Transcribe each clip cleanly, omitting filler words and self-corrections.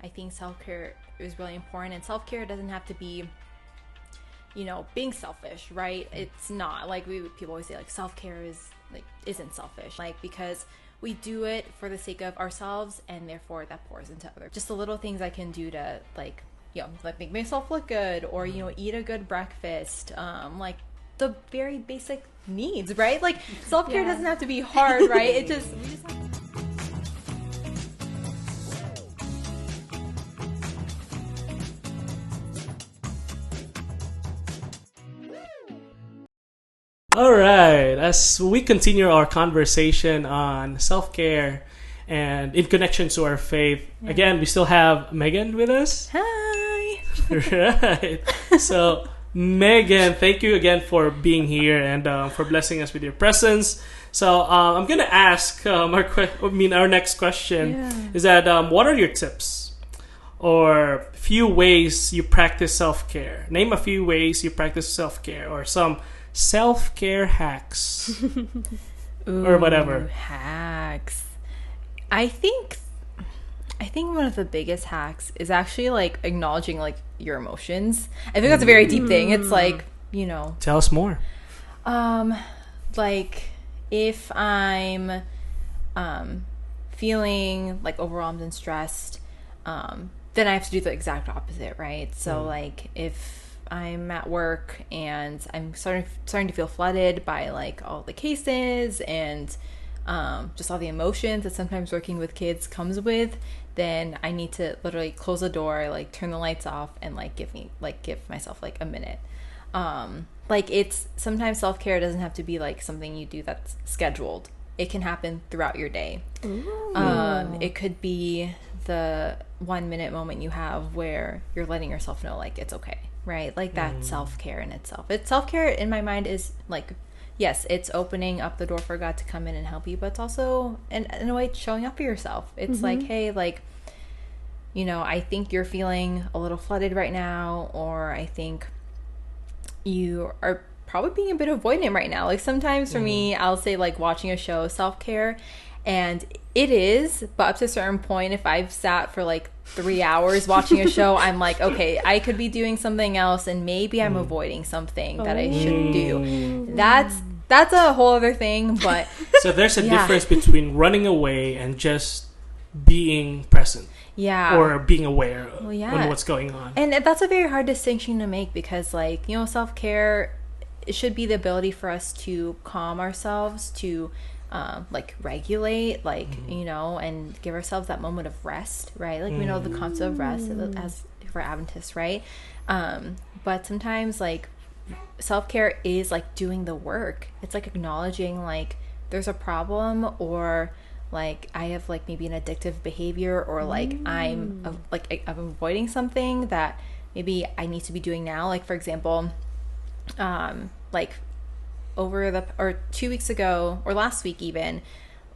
I think self-care is really important, and self-care doesn't have to be, you know, being selfish, right? It's not like people always say like self-care isn't selfish, like, because we do it for the sake of ourselves, and therefore that pours into others. Just the little things I can do to, like, you know, like make myself look good, or, you know, eat a good breakfast, like the very basic needs, right? Like self-care doesn't have to be hard, right? It just All right, as we continue our conversation on self-care and in connection to our faith, again, we still have Megan with us. Hi. Right. So, Megan, thank you again for being here and for blessing us with your presence. So, I'm going to ask our next question is that what are your tips or few ways you practice self-care? Name a few ways you practice self-care, or some self-care hacks. Ooh, or whatever. Hacks. I think one of the biggest hacks is actually like acknowledging like your emotions. I think that's a very deep thing. It's like, you know, tell us more. Like if I'm feeling like overwhelmed and stressed, then I have to do the exact opposite, right? So like if I'm at work and I'm starting to feel flooded by like all the cases and just all the emotions that sometimes working with kids comes with, then I need to literally close the door, like turn the lights off, and like give myself like a minute. Like it's sometimes self-care doesn't have to be like something you do that's scheduled. It can happen throughout your day. It could be the 1 minute moment you have where you're letting yourself know like it's okay. Right? Like that's self-care in itself. Self-care in my mind is like, yes, it's opening up the door for God to come in and help you, but it's also in a way showing up for yourself. It's like, hey, like, you know, I think you're feeling a little flooded right now, or I think you are probably being a bit avoidant right now. Like sometimes for me, I'll say like watching a show is self-care, and it is, but up to a certain point, if I've sat for like 3 hours watching a show, I'm like, okay, I could be doing something else, and maybe I'm avoiding something that I shouldn't do. That's a whole other thing, but so there's a difference between running away and just being present. Yeah. Or being aware of what's going on. And that's a very hard distinction to make, because like, you know, self-care, it should be the ability for us to calm ourselves, to like regulate, like, you know, and give ourselves that moment of rest, right? Like we know the concept of rest as for Adventists, right? But sometimes like self-care is like doing the work. It's like acknowledging like there's a problem, or like I have like maybe an addictive behavior, or like I'm avoiding something that maybe I need to be doing now. Like for example, like or 2 weeks ago, or last week even,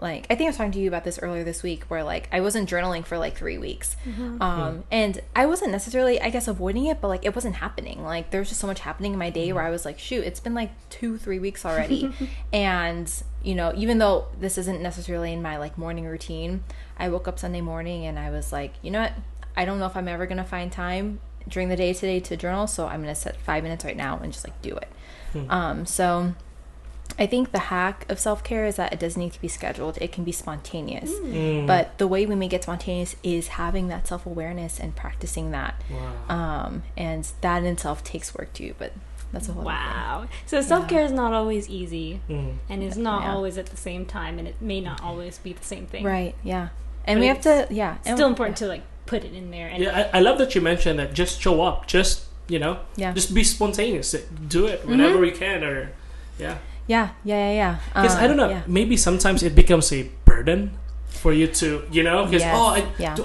like I think I was talking to you about this earlier this week, where like I wasn't journaling for like 3 weeks. And I wasn't necessarily, I guess, avoiding it, but like it wasn't happening. Like there was just so much happening in my day where I was like, shoot, it's been like 2-3 weeks already. And you know, even though this isn't necessarily in my like morning routine, I woke up Sunday morning and I was like, you know what, I don't know if I'm ever gonna find time during the day today to journal, so I'm gonna set 5 minutes right now and just like do it. So I think the hack of self-care is that it doesn't need to be scheduled. It can be spontaneous. But the way we make it spontaneous is having that self-awareness and practicing that. And that in itself takes work too, but that's a whole thing. So self-care is not always easy, and is not always at the same time, and it may not always be the same thing. Right, yeah. And we have to, it's still important to like put it in there. And I love that you mentioned that. Just show up. Just, you know, just be spontaneous. Do it whenever you can, or because I don't know, maybe sometimes it becomes a burden for you to, you know, because I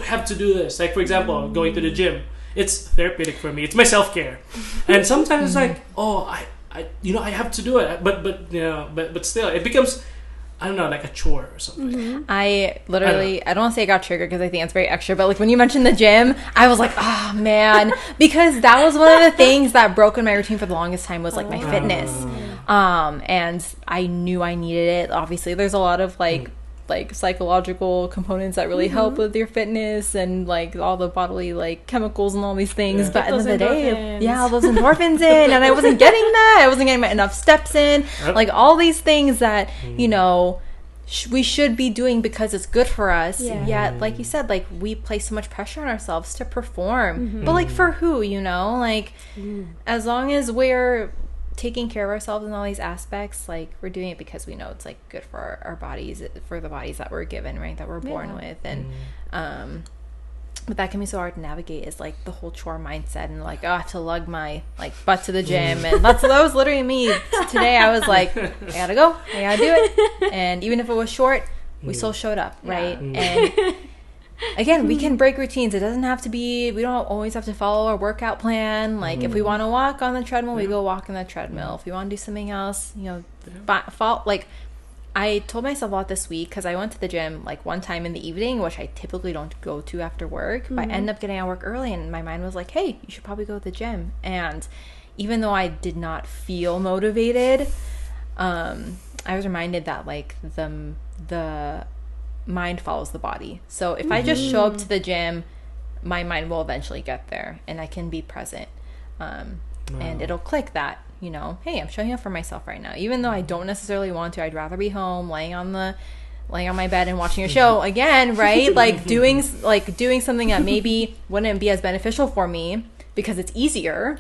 have to do this. Like for example, going to the gym, it's therapeutic for me. It's my self-care, and sometimes it's like, I you know, I have to do it, but you know, but still, it becomes, I don't know, like a chore or something. I literally, I don't want to say I got triggered because I think it's very extra, but like when you mentioned the gym, I was like, oh man, because that was one of the things that broke in my routine for the longest time, was like my fitness. And I knew I needed it. Obviously there's a lot of like like psychological components that really help with your fitness and like all the bodily like chemicals and all these things. But at the end of the day, all those endorphins in, and I wasn't getting that. I wasn't getting enough steps in. Like all these things that you know we should be doing because it's good for us. Yet, like you said, like we place so much pressure on ourselves to perform. But like for who, you know, like as long as we're taking care of ourselves in all these aspects, like we're doing it because we know it's like good for our bodies, for the bodies that we're given, right, that we're born with. And but that can be so hard to navigate, is like the whole chore mindset and like, oh, I have to lug my like butt to the gym. And that was literally me today. I was like, I gotta go, I gotta do it. And even if it was short, we still showed up, right? And again, we can break routines. It doesn't have to be, we don't always have to follow our workout plan. Like if we want to walk on the treadmill, we go walk on the treadmill. If we want to do something else, you know, like I told myself a lot this week, because I went to the gym like one time in the evening, which I typically don't go to after work, but I ended up getting out of work early, and my mind was like, hey, you should probably go to the gym. And even though I did not feel motivated, I was reminded that like the mind follows the body. So if I just show up to the gym, my mind will eventually get there, and I can be present, and it'll click that, you know, hey, I'm showing up for myself right now, even though I don't necessarily want to. I'd rather be home laying on my bed and watching a show again, right? like doing something that maybe wouldn't be as beneficial for me because it's easier.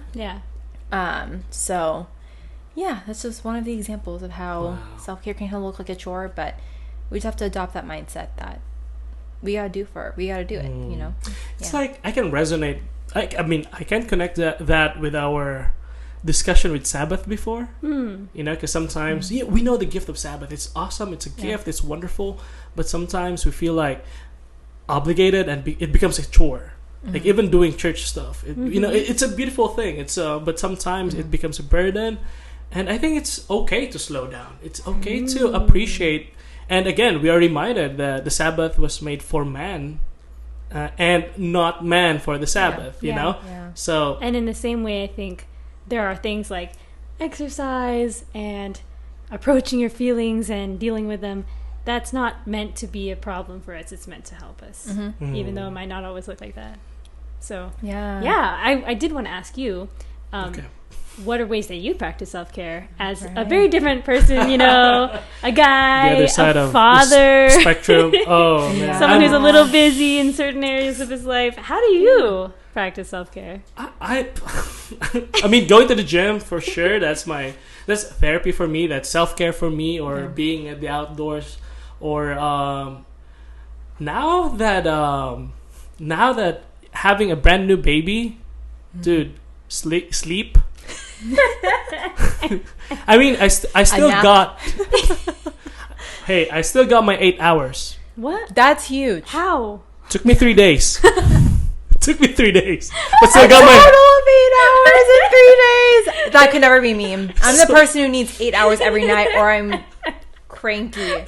So yeah, that's just one of the examples of how self-care can kind of look like a chore, but we just have to adopt that mindset that we gotta do it, you know? It's like, I can resonate. I mean, I can connect that with our discussion with Sabbath before. You know, because sometimes, we know the gift of Sabbath. It's awesome. It's a gift. It's wonderful. But sometimes we feel like obligated, and it becomes a chore. Like even doing church stuff. You know, it's a beautiful thing. But sometimes it becomes a burden. And I think it's okay to slow down. It's okay to appreciate. And again, we are reminded that the Sabbath was made for man, and not man for the Sabbath, you know? So, and in the same way, I think there are things like exercise and approaching your feelings and dealing with them. That's not meant to be a problem for us. It's meant to help us, even though it might not always look like that. So, I did want to ask you, what are ways that you practice self-care as a very different person, you know, a guy, the other side a of father, the spectrum. Oh, man. Someone who's a little busy in certain areas of his life. How do you practice self-care? I mean, going to the gym for sure. That's therapy for me. That's self-care for me, or being at the outdoors, or now that having a brand new baby, dude, sleep. I mean, I still got. Hey, I still got my 8 hours. What? That's huge. How? Took me 3 days. Took me 3 days, but still got my total of 8 hours in 3 days. That could never be me. I'm the person who needs 8 hours every night, or I'm cranky.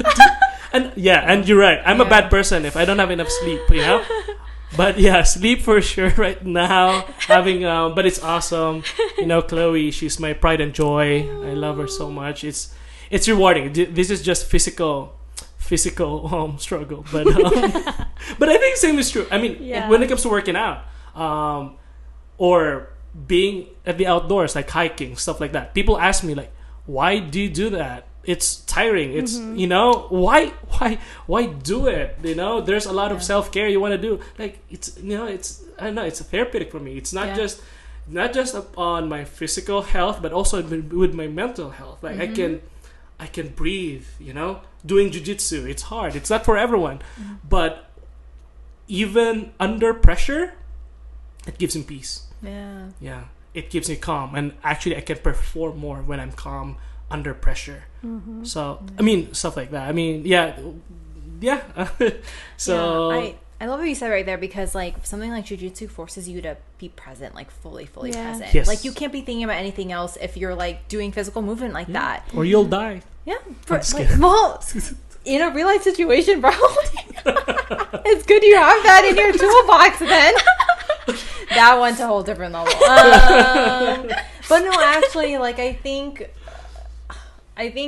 And you're right. I'm a bad person if I don't have enough sleep. You know. But yeah, sleep for sure right now. Having but it's awesome. You know, Chloe, she's my pride and joy. I love her so much. It's rewarding. This is just physical struggle, but but I think same is true. I mean, when it comes to working out, or being at the outdoors, like hiking, stuff like that. People ask me like, why do you do that? It's tiring. It's you know, why do it? You know, there's a lot of self-care you want to do. Like it's, you know, it's, I don't know, it's therapeutic for me. It's not just on my physical health, but also with my mental health. Like I can breathe, you know. Doing jiu-jitsu, it's hard. It's not for everyone. But even under pressure, it gives me peace. Yeah. It keeps me calm, and actually I can perform more when I'm calm under pressure. So I mean, stuff like that. I mean, so I love what you said right there, because like something like jiu-jitsu forces you to be present, like fully present. Yes. Like you can't be thinking about anything else if you're like doing physical movement like that, or you'll die. Well, in a real life situation, bro, it's good you have that in your toolbox. Then that went to a whole different level. But no, actually, like I think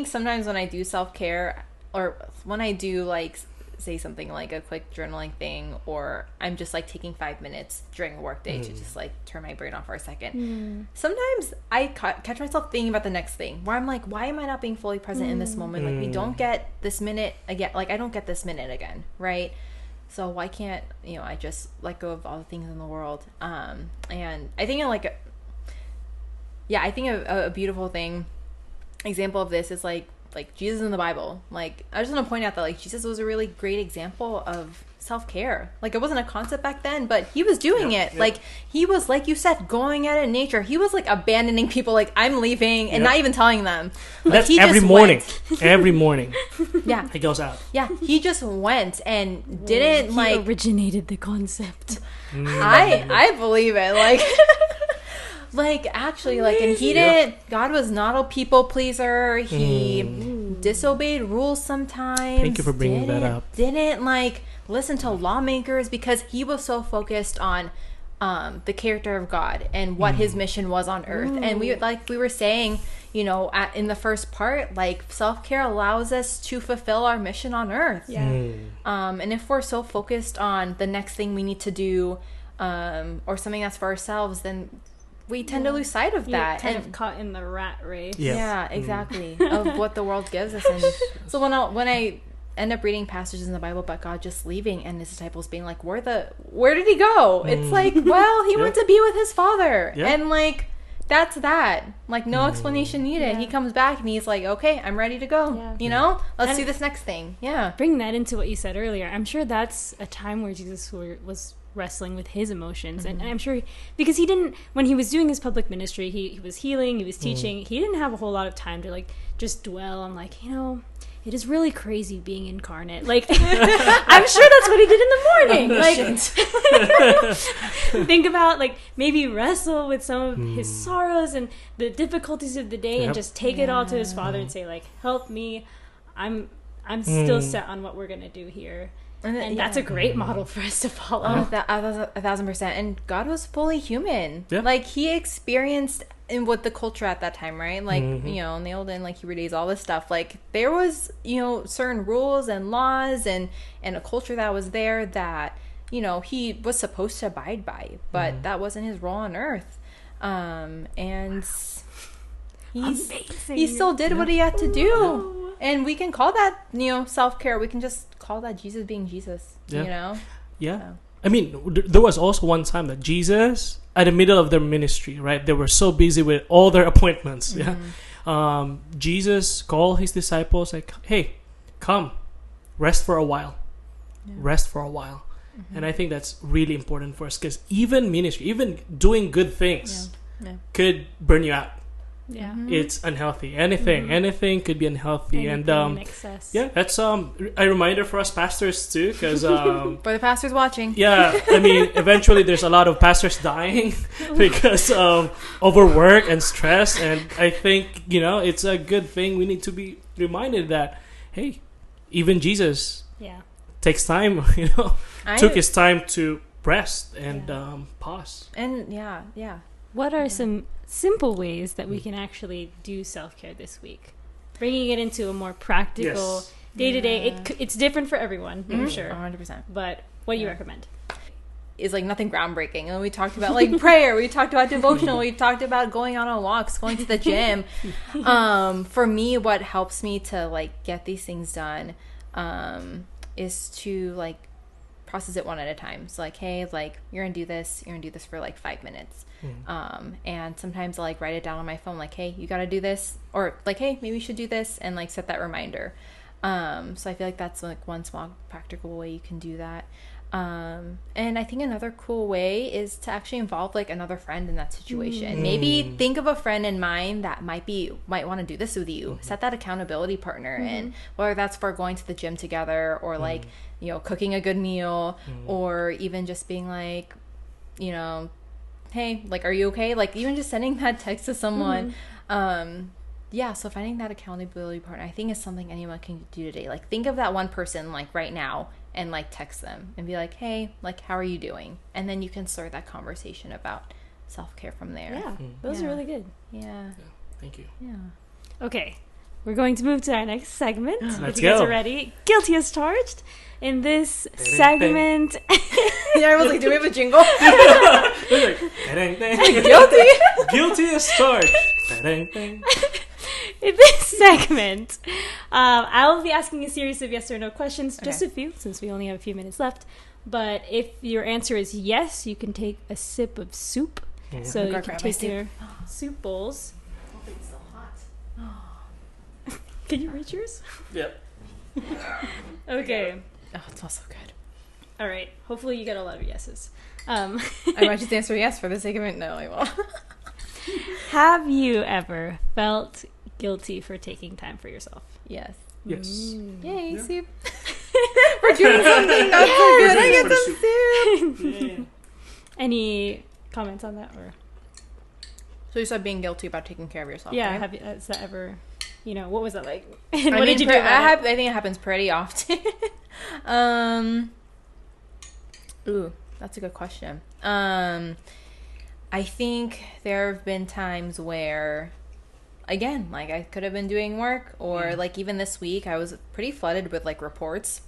sometimes when I do self-care, or when I do like say something like a quick journaling thing, or I'm just like taking 5 minutes during a work day to just like turn my brain off for a second. Sometimes I catch myself thinking about the next thing where I'm like, why am I not being fully present in this moment? Like we don't get this minute again. Like I don't get this minute again, right? So why can't, you know, I just let go of all the things in the world? And I think I think a beautiful example of this is like Jesus in the Bible. Like I just want to point out that like Jesus was a really great example of self-care. Like it wasn't a concept back then, but he was doing it. Like he was, like you said, going out in nature. He was like abandoning people, like I'm leaving and not even telling them. Like, that's he every just morning. Went. Every morning. Yeah. He goes out. Yeah. He just went and didn't he originated the concept. I believe it. Like like actually like, and he didn't, God was not a people pleaser. He disobeyed rules sometimes. Thank you for bringing that up. Didn't like listen to lawmakers because he was so focused on the character of God and what his mission was on earth. And we were saying, you know, in the first part, like self-care allows us to fulfill our mission on earth. And if we're so focused on the next thing we need to do, or something that's for ourselves, then we tend to lose sight of that. Kind of caught in the rat race. Yeah, exactly. Of what the world gives us. And so when I end up reading passages in the Bible about God just leaving and his disciples being like, where did he go? It's like, well, he went to be with his Father. And like, that's that. Like, no explanation needed. He comes back and he's like, okay, I'm ready to go. You know, let's do this next thing. Yeah. Bring that into what you said earlier. I'm sure that's a time where Jesus was wrestling with his emotions, and I'm sure because he didn't, when he was doing his public ministry, he was healing, he was teaching, he didn't have a whole lot of time to like just dwell on like, you know, it is really crazy being incarnate. Like I'm sure that's what he did in the morning. Like think about like maybe wrestle with some of his sorrows and the difficulties of the day and just take it all to his Father and say like, help me, I'm still set on what we're gonna do here. And that's a great model for us to follow. 1,000%. And God was fully human. Like he experienced in what the culture at that time, right? Like, you know, in the olden, like Hebrew days, all this stuff, like there was, you know, certain rules and laws and a culture that was there that, you know, he was supposed to abide by, but that wasn't his role on earth. And he still did what he had to do. And we can call that, you know, self-care. We can just call that Jesus being Jesus, you know? Yeah. So. I mean, there was also one time that Jesus, at the middle of their ministry, right? They were so busy with all their appointments. Jesus called his disciples like, hey, come, rest for a while. Rest for a while. And I think that's really important for us because even ministry, even doing good things could burn you out. It's unhealthy. Anything could be unhealthy. That's a reminder for us pastors too, because for the pastors watching, I mean, eventually there's a lot of pastors dying because of overwork and stress, and I think, you know, it's a good thing. We need to be reminded that, hey, even Jesus takes time, you know, took his time to rest and pause. And what are some simple ways that we can actually do self-care this week, bringing it into a more practical day-to-day? It's different for everyone, for sure, 100%. But what do you recommend? Is like nothing groundbreaking. And we talked about like prayer, we talked about devotional, we talked about going on walks, going to the gym. For me, what helps me to like get these things done is to like process it one at a time. So like, hey, like you're gonna do this for like 5 minutes. And sometimes I'll like write it down on my phone, like, hey, you gotta do this, or like, hey, maybe you should do this, and like set that reminder. So I feel like that's like one small practical way you can do that. And I think another cool way is to actually involve like another friend in that situation. Maybe think of a friend in mind that might want to do this with you. Set that accountability partner in, whether that's for going to the gym together or like, you know, cooking a good meal, or even just being like, you know, hey, like, are you okay? Like even just sending that text to someone. So finding that accountability partner, I think, is something anyone can do today. Like think of that one person like right now and like text them and be like, hey, like how are you doing? And then you can start that conversation about self-care from there. Those are really good. Yeah. Thank you. Okay, we're going to move to our next segment. Let's if you guys go. are ready. Guilty as charged. In this segment... Yeah, I was like, do we have a jingle? Like, "Dang, dang." Guilty. Guilty as charged. Dang, dang. In this segment, I'll be asking a series of yes or no questions, just Okay. a few, since we only have a few minutes left. But if your answer is yes, you can take a sip of soup. Yeah. So I'll you go can grab my take soup. your soup bowls. It's so hot. Can you reach yours? Yep. Okay. Oh, it smells so good. All right. Hopefully you get a lot of yeses. I might just answer yes for the sake of it. No, I won't. Have you ever felt guilty for taking time for yourself? Yes. Yes. Yay, Yeah. soup. We're doing something not so good. I For get the some soup. Yeah. Any comments on that? Or So you said being guilty about taking care of yourself. yeah, right? have you, has that ever? What was that like? And I what mean, did you do about it? I think it happens pretty often. Ooh, that's a good question. I think there have been times where, again, like I could have been doing work, or like even this week, I was pretty flooded with like reports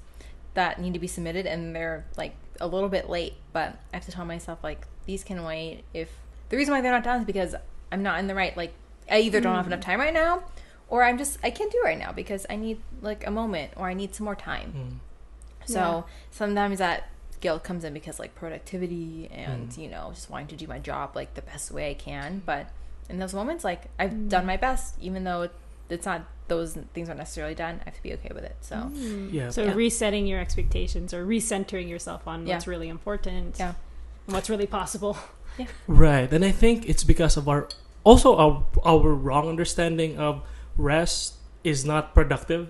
that need to be submitted, and they're like a little bit late. But I have to tell myself like these can wait. If the reason why they're not done is because I'm not in the right, like I either don't have enough time right now, or I can't do it right now because I need like a moment, or I need some more time. So sometimes that guilt comes in because like productivity and just wanting to do my job like the best way I can. But in those moments, like I've done my best, even though it's not, those things aren't necessarily done. I have to be okay with it. So Yeah. So resetting your expectations or recentering yourself on what's really important, and what's really possible. Right. And I think it's because of our wrong understanding of rest is not productive.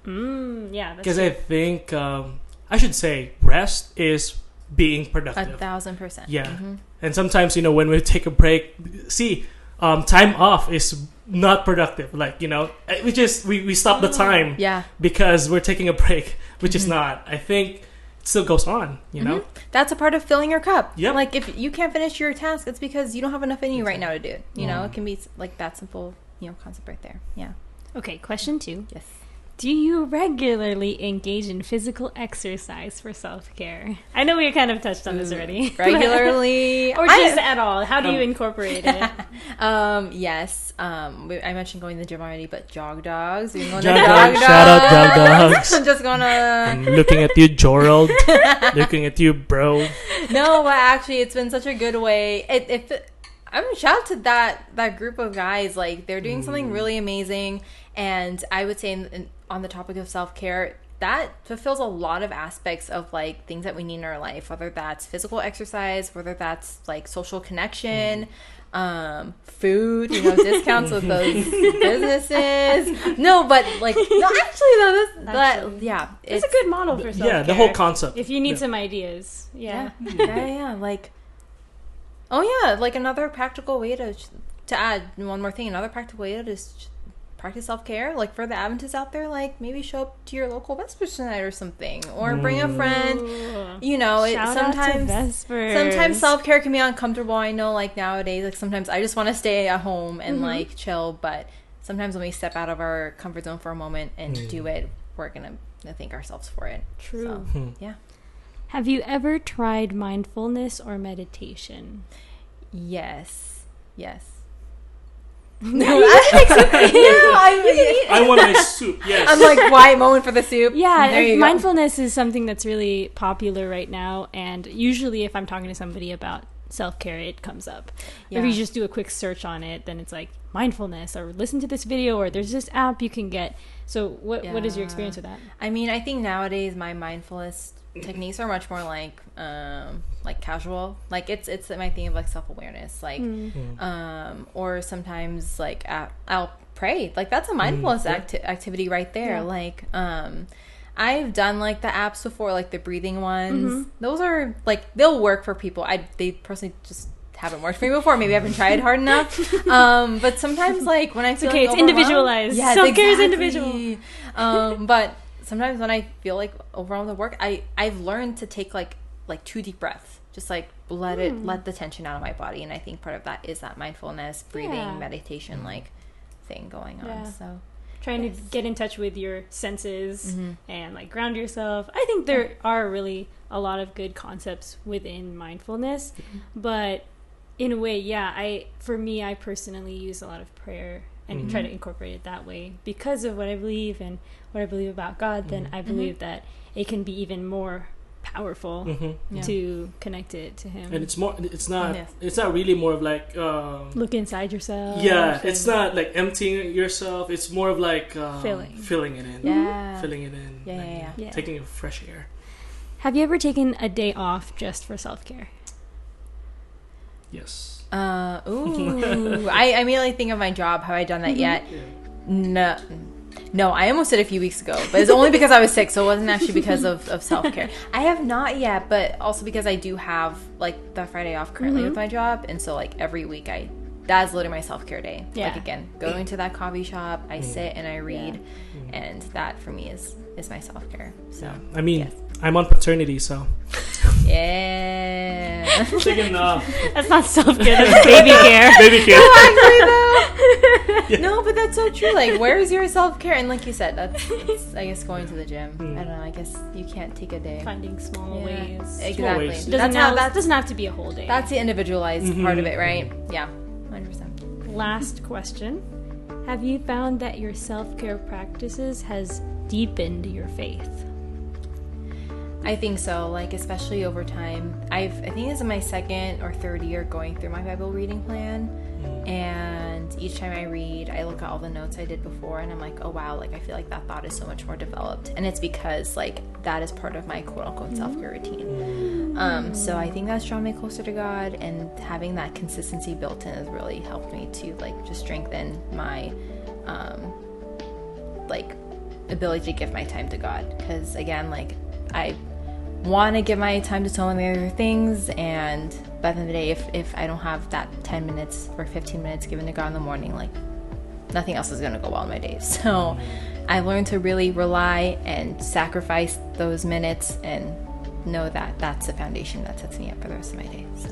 Yeah, that's Because true. I think I should say rest is being productive. 1,000%. Yeah. And sometimes, when we take a break, time off is not productive. Like, we stop the time Yeah. because we're taking a break, which is not. I think it still goes on, you know? That's a part of filling your cup. Yep. Like if you can't finish your task, it's because you don't have enough in you right now to do it. It can be like that simple, concept right there. Yeah. Okay, question 2. Yes. Do you regularly engage in physical exercise for self-care? I know we kind of touched on this already. Regularly. Or just at all. How do you incorporate it? Yes. I mentioned going to the gym already, but jog dogs. You can go to Jog jog dogs. Shout out jog dogs. I'm just gonna. I'm looking at you, Jorald. Looking at you, bro. No, but actually, it's been such a good way. Shout out to that group of guys. Like they're doing something really amazing, and I would say on the topic of self-care, that fulfills a lot of aspects of like things that we need in our life, whether that's physical exercise, whether that's like social connection, food, discounts with those businesses. No, but like no, actually though, It's a good model for self-care. Yeah, the whole concept. If you need some ideas. Yeah. yeah. Like, oh yeah, like another practical way to add one more thing. Another practical way to just practice self-care, like for the Adventists out there, like maybe show up to your local Vespers night or something, or bring a friend. Shout out to Vespers. Sometimes self-care can be uncomfortable. I know, like nowadays, like sometimes I just want to stay at home and like chill, but sometimes when we step out of our comfort zone for a moment and do it, we're gonna thank ourselves for it. True. So, yeah. Have you ever tried mindfulness or meditation? Yes. I want my soup. Yes. I'm like, quiet moment for the soup. Yeah, There you go. mindfulness is something that's really popular right now, and usually if I'm talking to somebody about self-care, it comes up. Yeah. If you just do a quick search on it, then it's like mindfulness, or listen to this video, or there's this app you can get. So what is your experience with that? I mean, I think nowadays my mindfulness techniques are much more like casual. Like it's my thing of like self-awareness, like or sometimes like I'll pray. Like that's a mindfulness activity right there. Like I've done like the apps before, like the breathing ones. Those are like, they'll work for people. They personally just haven't worked for me before. Maybe I haven't tried hard enough. But sometimes like when I feel okay, like it's individualized. Yes, Self-care is exactly. individual. But sometimes when I feel like overwhelmed with work, I've learned to take like 2 deep breaths, just like let the tension out of my body. And I think part of that is that mindfulness, breathing, meditation like thing going on. So trying to get in touch with your senses and like ground yourself. I think there are really a lot of good concepts within mindfulness, but in a way, for me, I personally use a lot of prayer and try to incorporate it that way because of what I believe and what I believe about God. Then I believe that it can be even more powerful to connect it to Him. And it's not really more of like look inside yourself. Yeah, it's not like emptying yourself. It's more of like filling it in. Yeah. Filling it in. Yeah. Taking fresh air. Have you ever taken a day off just for self-care? Yes. I immediately think of my job. Have I done that yet? Yeah. No, I almost did a few weeks ago, but it's only because I was sick, so it wasn't actually because of self-care. I have not yet, but also because I do have like the Friday off currently with my job, and so like every week that's literally my self-care day. Yeah. Like again, going to that coffee shop, I sit and I read, and that for me is my self-care. So I mean, I'm on paternity, so yeah. Taking off. That's not self-care, that's baby care. Baby care. Exactly though. No, but that's so true. Like, where's your self-care? And like you said, that's I guess going to the gym. I don't know. I guess you can't take a day. Finding small ways. Exactly. ways. That doesn't have to be a whole day. That's the individualized part of it, right? Yeah, 100%. Last question. Have you found that your self-care practices has deepened your faith? I think so, like especially over time. I think this is my second or third year going through my Bible reading plan, and each time I read, I look at all the notes I did before, and I'm like, oh wow, like I feel like that thought is so much more developed, and it's because like that is part of my quote-unquote self-care routine. So I think that's drawn me closer to God, and having that consistency built in has really helped me to like just strengthen my like ability to give my time to God, because again, like I want to give my time to so many other things, and by the end of the day, if I don't have that 10 minutes or 15 minutes given to God in the morning, like nothing else is going to go well in my day. So I learned to really rely and sacrifice those minutes and know that that's the foundation that sets me up for the rest of my day. So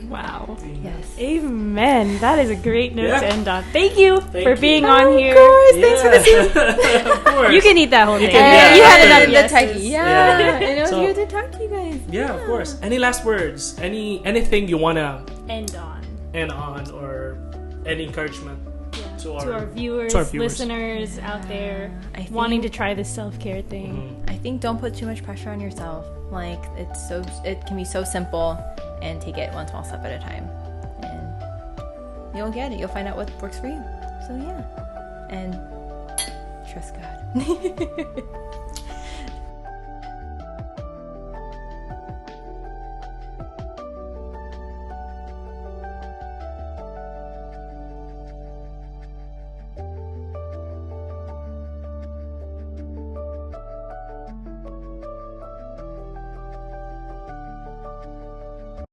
Wow. yes. Amen. That is a great note to end on. Thank you for being Oh, on here. Of course. Thanks for the Of course. You can eat that whole thing. can- You had yeah. enough yeses. Yeah, and it was So- good to talk to you guys. Yeah, of course. Any last words? Anything you wanna End on. end on, or any encouragement to our viewers, listeners out there I wanting to think- try this self-care thing. I think don't put too much pressure on yourself. Like it can be so simple, and take it one small step at a time, and you'll get it. You'll find out what works for you. So yeah, and trust God.